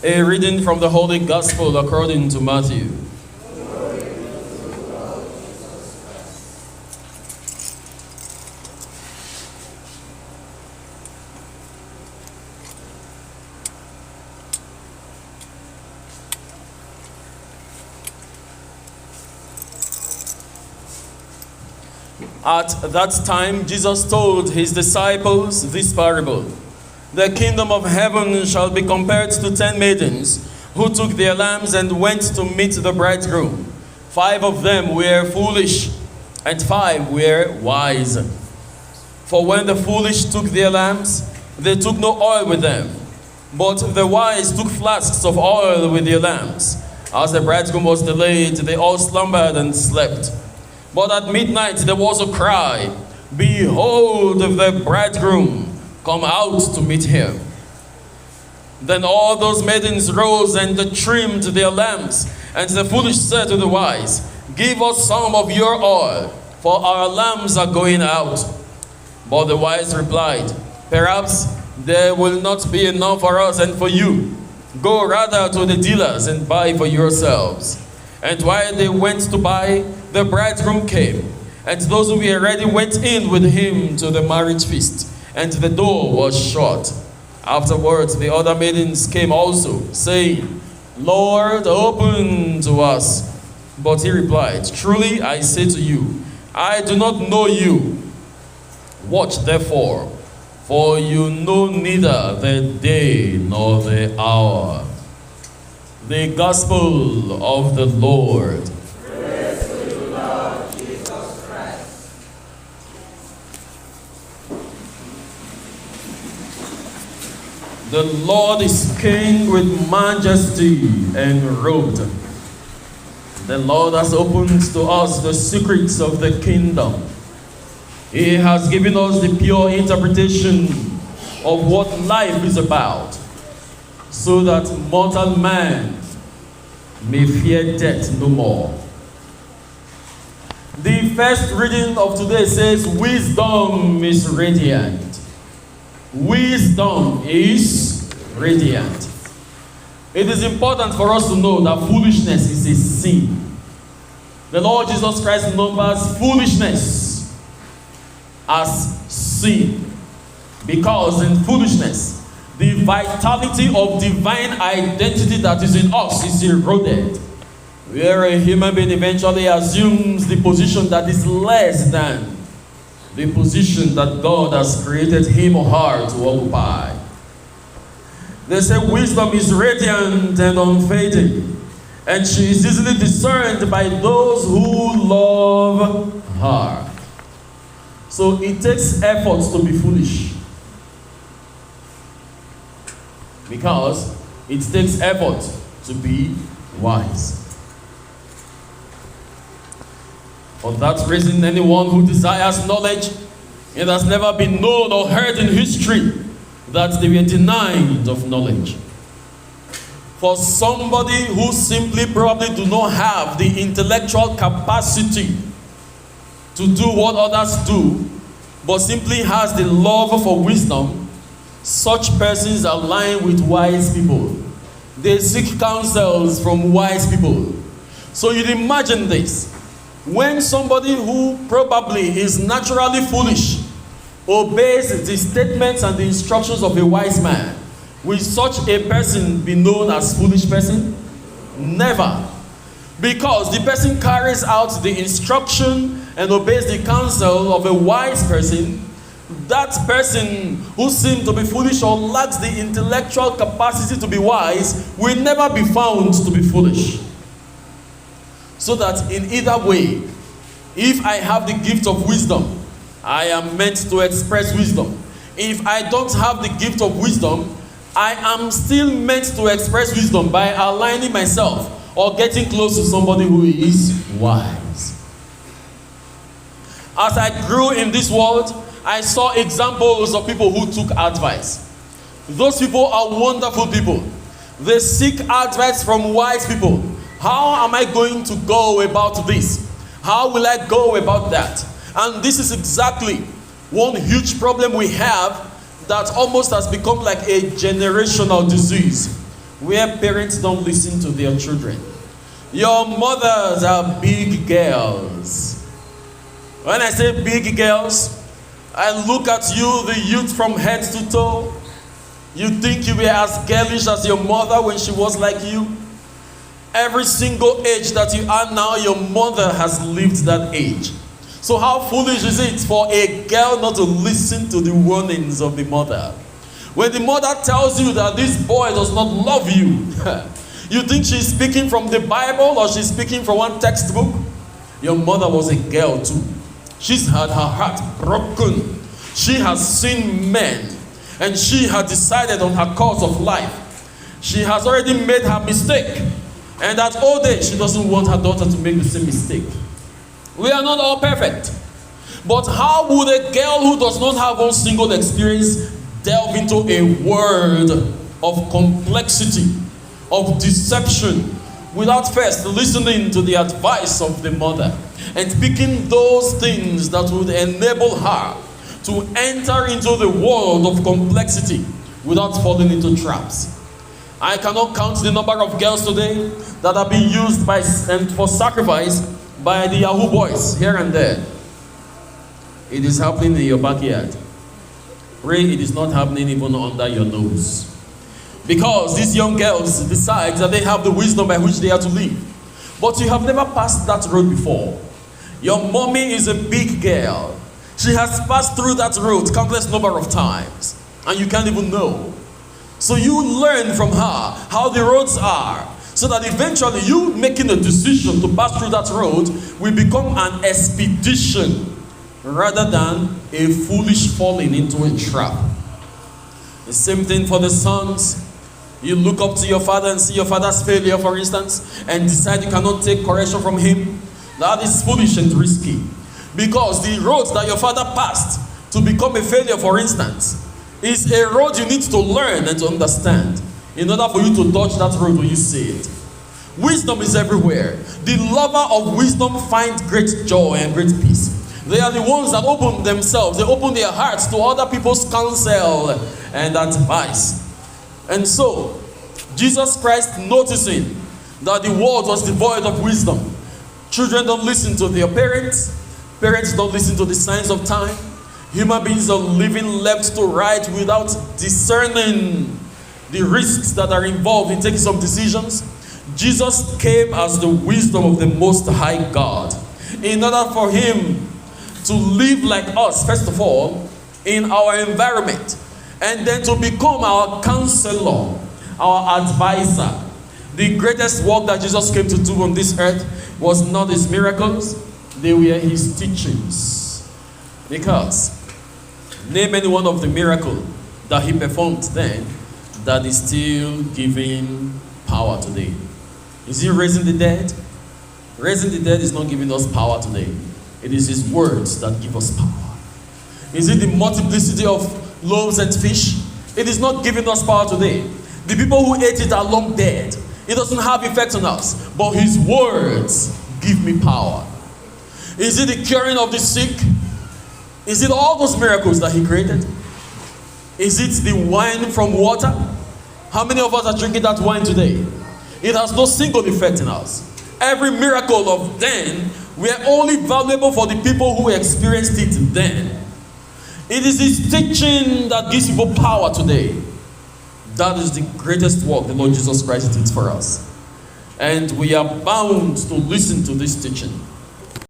A reading from the Holy Gospel according to Matthew. At that time, Jesus told his disciples this parable. The kingdom of heaven shall be compared to 10 maidens who took their lamps and went to meet the bridegroom. 5 of them were foolish, and 5 were wise. For when the foolish took their lamps, they took no oil with them. But the wise took flasks of oil with their lamps. As the bridegroom was delayed, they all slumbered and slept. But at midnight there was a cry, "Behold, the bridegroom! Come out to meet him." Then all those maidens rose and trimmed their lamps. And the foolish said to the wise, "Give us some of your oil, for our lamps are going out." But the wise replied, "Perhaps there will not be enough for us and for you. Go rather to the dealers and buy for yourselves." And while they went to buy, the bridegroom came, and those who were ready went in with him to the marriage feast, and the door was shut. Afterwards the other maidens came also, saying, "Lord, open to us." But he replied, "Truly I say to you, I do not know you. Watch therefore, for you know neither the day nor the hour." The Gospel of the Lord. Praise to you, Lord Jesus Christ. The Lord is King with majesty and robed. The Lord has opened to us the secrets of the kingdom. He has given us the pure interpretation of what life is about, so that mortal man may fear death no more. The first reading of today says, "Wisdom is radiant." Wisdom is radiant. It is important for us to know that foolishness is a sin. The Lord Jesus Christ numbers foolishness as sin, because in foolishness, the vitality of divine identity that is in us is eroded, where a human being eventually assumes the position that is less than the position that God has created him or her to occupy. They say wisdom is radiant and unfading, and she is easily discerned by those who love her. So it takes effort to be foolish, because it takes effort to be wise. For that reason, anyone who desires knowledge, it has never been known or heard in history that they were denied of knowledge. For somebody who simply probably do not have the intellectual capacity to do what others do, but simply has the love for wisdom, such persons align with wise people. They seek counsels from wise people. So you'd imagine this. When somebody who probably is naturally foolish obeys the statements and the instructions of a wise man, will such a person be known as foolish person? Never. Because the person carries out the instruction and obeys the counsel of a wise person, that person who seems to be foolish or lacks the intellectual capacity to be wise will never be found to be foolish. So that in either way, if I have the gift of wisdom, I am meant to express wisdom. If I don't have the gift of wisdom, I am still meant to express wisdom by aligning myself or getting close to somebody who is wise. As I grew in this world, I saw examples of people who took advice. Those people are wonderful people. They seek advice from wise people. How am I going to go about this? How will I go about that? And this is exactly one huge problem we have that almost has become like a generational disease. where parents don't listen to their children. Your mothers are big girls. When I say big girls, I look at you, the youth, from head to toe. You think you were as girlish as your mother when she was like you? Every single age that you are now, your mother has lived that age. So how foolish is it for a girl not to listen to the warnings of the mother? When the mother tells you that this boy does not love you, you think she's speaking from the Bible or she's speaking from one textbook? Your mother was a girl too. She's had her heart broken. She has seen men, and she has decided on her course of life. She has already made her mistake, and at old age, she doesn't want her daughter to make the same mistake. We are not all perfect. But how would a girl who does not have one single experience delve into a world of complexity, of deception, without first listening to the advice of the mother and picking those things that would enable her to enter into the world of complexity without falling into traps? I cannot count the number of girls today that are being used for sacrifice by the Yahoo boys here and there. It is happening in your backyard. Pray it is not happening even under your nose. Because these young girls decide that they have the wisdom by which they are to live. But you have never passed that road before. Your mommy is a big girl. She has passed through that road countless number of times, and you can't even know. So you learn from her how the roads are, so that eventually you making a decision to pass through that road will become an expedition rather than a foolish falling into a trap. The same thing for the sons. You look up to your father and see your father's failure, for instance, and decide you cannot take correction from him. That is foolish and risky. Because the road that your father passed to become a failure, for instance, is a road you need to learn and to understand in order for you to dodge that road when you see it. Wisdom is everywhere. The lover of wisdom finds great joy and great peace. They are the ones that open themselves, they open their hearts to other people's counsel and advice. And so, Jesus Christ, noticing that the world was devoid of wisdom, children don't listen to their parents, parents don't listen to the signs of time, human beings are living left to right without discerning the risks that are involved in taking some decisions. Jesus came as the wisdom of the Most High God in order for him to live like us, first of all, in our environment, and then to become our counselor, our advisor. The greatest work that Jesus came to do on this earth was not his miracles, they were his teachings. Because name any one of the miracles that he performed then that is still giving power today. Is he raising the dead? Raising the dead is not giving us power today. It is his words that give us power. Is it the multiplicity of loaves and fish? It is not giving us power today. The people who ate it are long dead. It doesn't have effect on us. But his words give me power. Is it the curing of the sick? Is it all those miracles that he created? Is it the wine from water? How many of us are drinking that wine today? It has no single effect in us. Every miracle of then were only valuable for the people who experienced it then. It is his teaching that gives people power today. That is the greatest work the Lord Jesus Christ did for us. And we are bound to listen to this teaching.